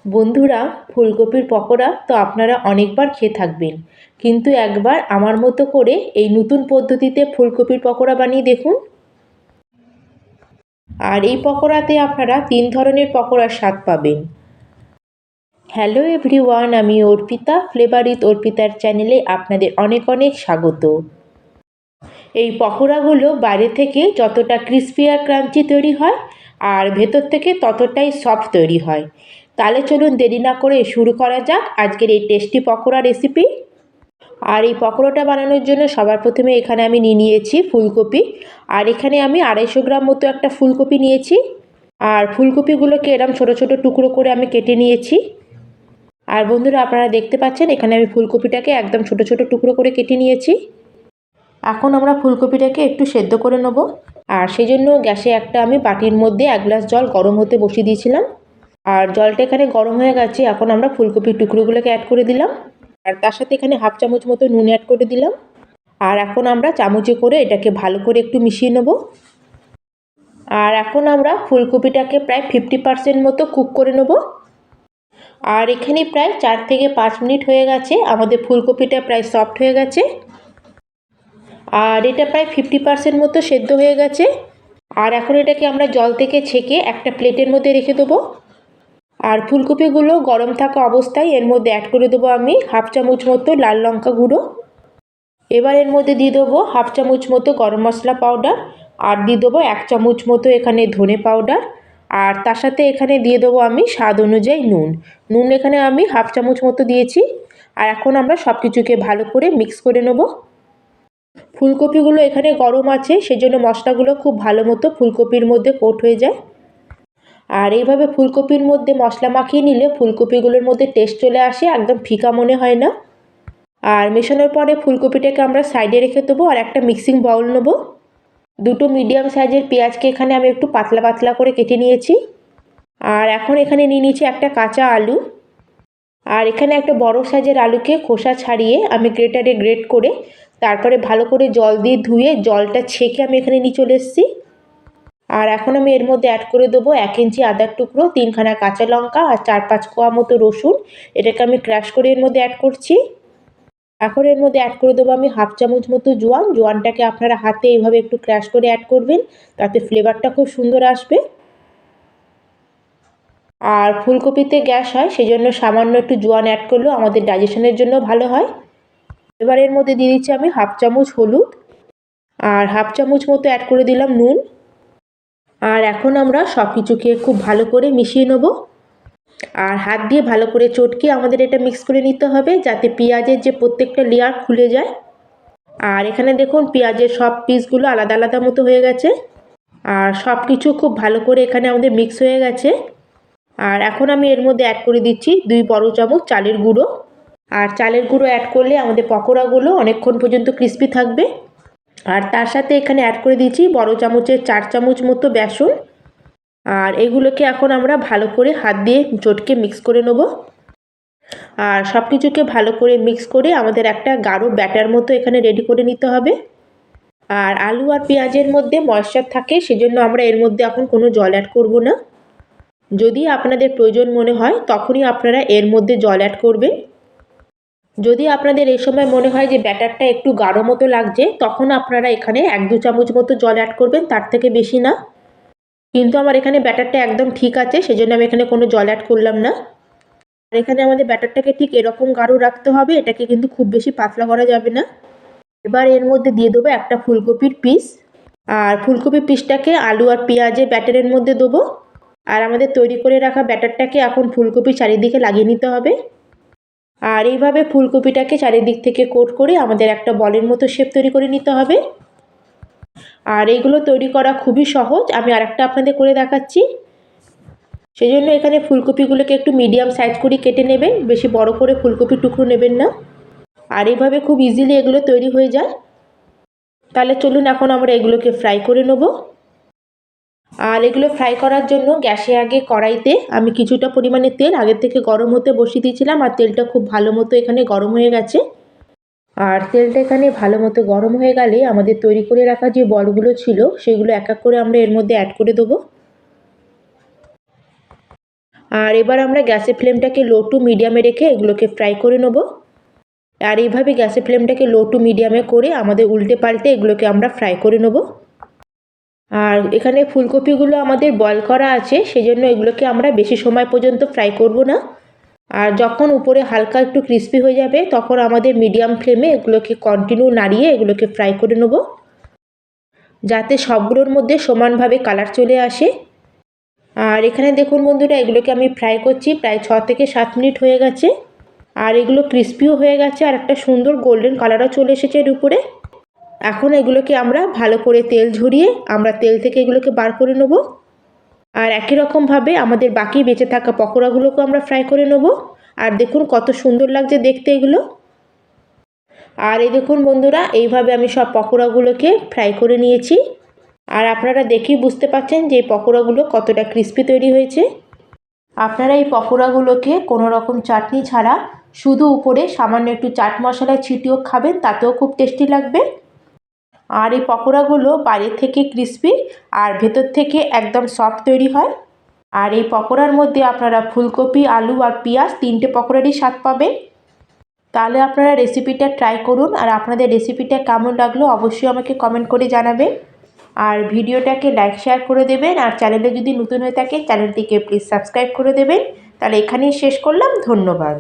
বন্ধুরা, ফুলকপির পকোড়া তো আপনারা অনেকবার খেয়ে থাকবেন, কিন্তু একবার আমার মতো করে এই নতুন পদ্ধতিতে ফুলকপির পকোড়া বানিয়ে দেখুন। আর এই পকোড়াতে আপনারা 3 ধরনের পকোড়ার স্বাদ পাবেন। হ্যালো এভরিওয়ান, আমি অর্পিতা, ফ্লেভার উইথ অর্পিতার চ্যানেলে আপনাদের অনেক অনেক স্বাগত। এই পকোড়াগুলো বাইরে থেকে যতটা ক্রিস্পি আর ক্রাঞ্চি তৈরি হয়, আর ভেতর থেকে ততটাই সফট তৈরি হয়। তাহলে চলুন দেরি না করে শুরু করা যাক আজকের এই টেস্টি পকোড়া রেসিপি। আর এই পকোড়াটা বানানোর জন্য সবার প্রথমে এখানে আমি নিয়েছি ফুলকপি। আর এখানে আমি 250 গ্রাম মতো একটা ফুলকপি নিয়েছি। আর ফুলকপিগুলোকে এরম ছোট ছোট টুকরো করে আমি কেটে নিয়েছি। আর বন্ধুরা, আপনারা দেখতে পাচ্ছেন এখানে আমি ফুলকপিটাকে একদম ছোট ছোট টুকরো করে কেটে নিয়েছি। এখন আমরা ফুলকপিটাকে একটু সেদ্ধ করে নেব। আর সেই জন্য গ্যাসে একটা আমি বাটির মধ্যে 1 গ্লাস জল গরম হতে বসিয়ে দিয়েছিলাম। আর জলটা এখানে গরম হয়ে গেছে। এখন আমরা ফুলকপির টুকরোগুলোকে অ্যাড করে দিলাম। আর তার সাথে এখানে 1/2 চামচ মতো নুন অ্যাড করে দিলাম। আর এখন আমরা চামচে করে এটাকে ভালো করে একটু মিশিয়ে নেব। আর এখন আমরা ফুলকপিটাকে প্রায় 50% মতো কুক করে নেব। আর এখানে প্রায় 4 থেকে 5 মিনিট হয়ে গেছে। আমাদের ফুলকপিটা প্রায় সফট হয়ে গেছে। আর এটা প্রায় 50% মতো সেদ্ধ হয়ে গেছে। আর এখন এটাকে আমরা জল থেকে ছেঁকে একটা প্লেটের মধ্যে রেখে দেবো। আর ফুলকপিগুলো গরম থাকা অবস্থায় এর মধ্যে অ্যাড করে দেবো আমি 1/2 চামচ মতো লাল লঙ্কা গুঁড়ো। এবার এর মধ্যে দিয়ে দেবো 1/2 চামচ মতো গরম মশলা পাউডার। আর দিয়ে দেবো 1 চামচ মতো এখানে ধনে পাউডার। আর তার সাথে এখানে দিয়ে দেবো আমি স্বাদ অনুযায়ী নুন এখানে আমি 1/2 চামচ মতো দিয়েছি। আর এখন আমরা সব কিছুকে ভালো করে মিক্স করে নেব। ফুলকপিগুলো এখানে গরম আছে, সেজন্য মশলাগুলো খুব ভালো মতো ফুলকপির মধ্যে কোট হয়ে যায়। আর এইভাবে ফুলকপির মধ্যে মশলা মাখিয়ে নিলে ফুলকপিগুলোর মধ্যে টেস্ট চলে আসে, একদম ফিকা মনে হয় না। আর মেশানোর পরে ফুলকপিটাকে আমরা সাইডে রেখে দেবো। আর একটা মিক্সিং বাউল নেব। দুটো মিডিয়াম সাইজের পেঁয়াজকে এখানে আমি একটু পাতলা পাতলা করে কেটে নিয়েছি। আর এখন এখানে নিয়ে নিয়েছি একটা কাঁচা আলু। আর এখানে একটা বড় সাইজের আলুকে খোসা ছাড়িয়ে আমি গ্রেটারে গ্রেট করে তারপরে ভালো করে জল দিয়ে ধুয়ে জলটা ছেঁকে আমি এখানে নিয়ে চলে এসেছি। আর এখন আমি এর মধ্যে অ্যাড করে দেবো 1 ইঞ্চি আদার টুকরো, 3খানা কাঁচা লঙ্কা আর 4-5 কোয়া মতো রসুন। এটাকে আমি ক্রাশ করে এর মধ্যে অ্যাড করছি। এখন এর মধ্যে অ্যাড করে দেবো আমি 1/2 চামচ মতো জোয়ানটাকে আপনারা হাতে এইভাবে একটু ক্রাশ করে অ্যাড করবেন, তাতে ফ্লেভারটা খুব সুন্দর আসবে। আর ফুলকপিতে গ্যাস হয়, সেই জন্য সামান্য একটু জোয়ান অ্যাড করলেও আমাদের ডাইজেশনের জন্য ভালো হয়। এবার এর মধ্যে দিয়ে দিচ্ছি আমি 1/2 চামচ হলুদ। আর 1/2 চামচ মতো অ্যাড করে দিলাম নুন। আর এখন আমরা সব কিছুকে খুব ভালো করে মিশিয়ে নেব। আর হাত দিয়ে ভালো করে চটকে আমাদের এটা মিক্স করে নিতে হবে, যাতে পেঁয়াজের যে প্রত্যেকটা লেয়ার খুলে যায়। আর এখানে দেখুন পেঁয়াজের সব পিসগুলো আলাদা আলাদা মতো হয়ে গেছে। আর সব কিছু খুব ভালো করে এখানে আমাদের মিক্স হয়ে গেছে। আর এখন আমি এর মধ্যে অ্যাড করে দিচ্ছি 2 বড় চামচ চালের গুঁড়ো। আর চালের গুঁড়ো অ্যাড করলে আমাদের পকোড়াগুলো অনেকক্ষণ পর্যন্ত ক্রিস্পি থাকবে। আর তার সাথে এখানে অ্যাড করে দিচ্ছি বড় চামচের 4 চামচ মতো বেসন। আর এগুলোকে এখন আমরা ভালো করে হাত দিয়ে চটকে মিক্স করে নেব। আর সব কিছুকে ভালো করে মিক্স করে আমাদের একটা গাঢ় ব্যাটার মতো এখানে রেডি করে নিতে হবে। আর আলু আর পেঁয়াজের মধ্যে ময়েশ্চার থাকে, সেজন্য আমরা এর মধ্যে এখন কোনো জল অ্যাড করব না। যদি আপনাদের প্রয়োজন মনে হয় তখনই আপনারা এর মধ্যে জল অ্যাড করবেন। যদি আপনাদের এই সময় মনে হয় যে ব্যাটারটা একটু গাঢ় মতো লাগছে, তখন আপনারা এখানে 1-2 চামচ মতো জল অ্যাড করবেন, তার থেকে বেশি না। কিন্তু আমার এখানে ব্যাটারটা একদম ঠিক আছে, সেজন্য আমি এখানে কোনো জল অ্যাড করলাম না। আর এখানে আমাদের ব্যাটারটাকে ঠিক এরকম গাঢ় রাখতে হবে, এটাকে কিন্তু খুব বেশি পাতলা করা যাবে না। এবার এর মধ্যে দিয়ে দেবো একটা ফুলকপির পিস। আর ফুলকপির পিসটাকে আলু আর পেঁয়াজের ব্যাটারের মধ্যে দেবো। আর আমাদের তৈরি করে রাখা ব্যাটারটাকে এখন ফুলকপির চারিদিকে লাগিয়ে নিতে হবে। আর এইভাবে ফুলকপিটাকে চারিদিক থেকে কোট করে আমাদের একটা বলের মতো শেপ তৈরি করে নিতে হবে। আর এইগুলো তৈরি করা খুবই সহজ, আমি আরেকটা আপনাদের করে দেখাচ্ছি। সেই জন্য এখানে ফুলকপিগুলোকে একটু মিডিয়াম সাইজ করে কেটে নেবেন, বেশি বড় করে ফুলকপির টুকরো নেবেন না। আর এইভাবে খুব ইজিলি এগুলো তৈরি হয়ে যায়। তাহলে চলুন এখন আমরা এগুলোকে ফ্রাই করে নেব। আর এগুলো ফ্রাই করার জন্য গ্যাসে আগে কড়াইতে আমি কিছুটা পরিমাণে তেল আগের থেকে গরম হতে বসিয়ে দিয়েছিলাম। আর তেলটা খুব ভালো মতো এখানে গরম হয়ে গেছে। আর তেলটা এখানে ভালো মতো গরম হয়ে গেলে আমাদের তৈরি করে রাখা যে বলগুলো ছিল সেগুলো এক এক করে আমরা এর মধ্যে অ্যাড করে দেবো। আর এবার আমরা গ্যাসের ফ্লেমটাকে লো টু মিডিয়ামে রেখে এগুলোকে ফ্রাই করে নেব। আর এইভাবে গ্যাসের ফ্লেমটাকে লো টু মিডিয়ামে করে আমাদের উল্টে পাল্টে এগুলোকে আমরা ফ্রাই করে নেব। আর এখানে ফুলকপিগুলো আমাদের বয়েল করা আছে, সেজন্য এগুলোকে আমরা বেশি সময় পর্যন্ত ফ্রাই করব না। আর যখন উপরে হালকা একটু ক্রিস্পি হয়ে যাবে তখন আমাদের মিডিয়াম ফ্লেমে এগুলোকে কন্টিনিউ নাড়িয়ে এগুলোকে ফ্রাই করে নেব, যাতে সবগুলোর মধ্যে সমানভাবে কালার চলে আসে। আর এখানে দেখুন বন্ধুরা, এগুলোকে আমি ফ্রাই করছি প্রায় 6 থেকে 7 মিনিট হয়ে গেছে। আর এগুলো ক্রিস্পিও হয়ে গেছে আর একটা সুন্দর গোল্ডেন কালারও চলে এসেছে এর উপরে। এখন এগুলোকে আমরা ভালো করে তেল ঝরিয়ে আমরা তেল থেকে এগুলোকে বার করে নেব। আর একই রকমভাবে আমাদের বাকি বেঁচে থাকা পকোড়াগুলোকেও আমরা ফ্রাই করে নেব। আর দেখুন কত সুন্দর লাগছে দেখতে এগুলো। আর এই দেখুন বন্ধুরা, এইভাবে আমি সব পকোড়াগুলোকে ফ্রাই করে নিয়েছি। আর আপনারা দেখেই বুঝতে পারছেন যে এই পকোড়াগুলো কতটা ক্রিস্পি তৈরি হয়েছে। আপনারা এই পকোড়াগুলোকে কোনো রকম চাটনি ছাড়া শুধু উপরে সামান্য একটু চাট মশলা ছিটিয়েও খাবেন, তাতেও খুব টেস্টি লাগবে। আর এই পকোড়াগুলো বাইরে থেকে ক্রিস্পি আর ভেতর থেকে একদম সফট তৈরি হয়। আর এই পকোড়ার মধ্যে আপনারা ফুলকপি, আলু আর পেঁয়াজ 3টে পকোড়ারই স্বাদ পাবেন। তাহলে আপনারা রেসিপিটা ট্রাই করুন। আর আপনাদের রেসিপিটা কেমন লাগলো অবশ্যই আমাকে কমেন্ট করে জানাবেন। আর ভিডিওটাকে লাইক শেয়ার করে দেবেন। আর চ্যানেলে যদি নতুন হয়ে থাকে চ্যানেলটিকে প্লিজ সাবস্ক্রাইব করে দেবেন। তাহলে এখানেই শেষ করলাম, ধন্যবাদ।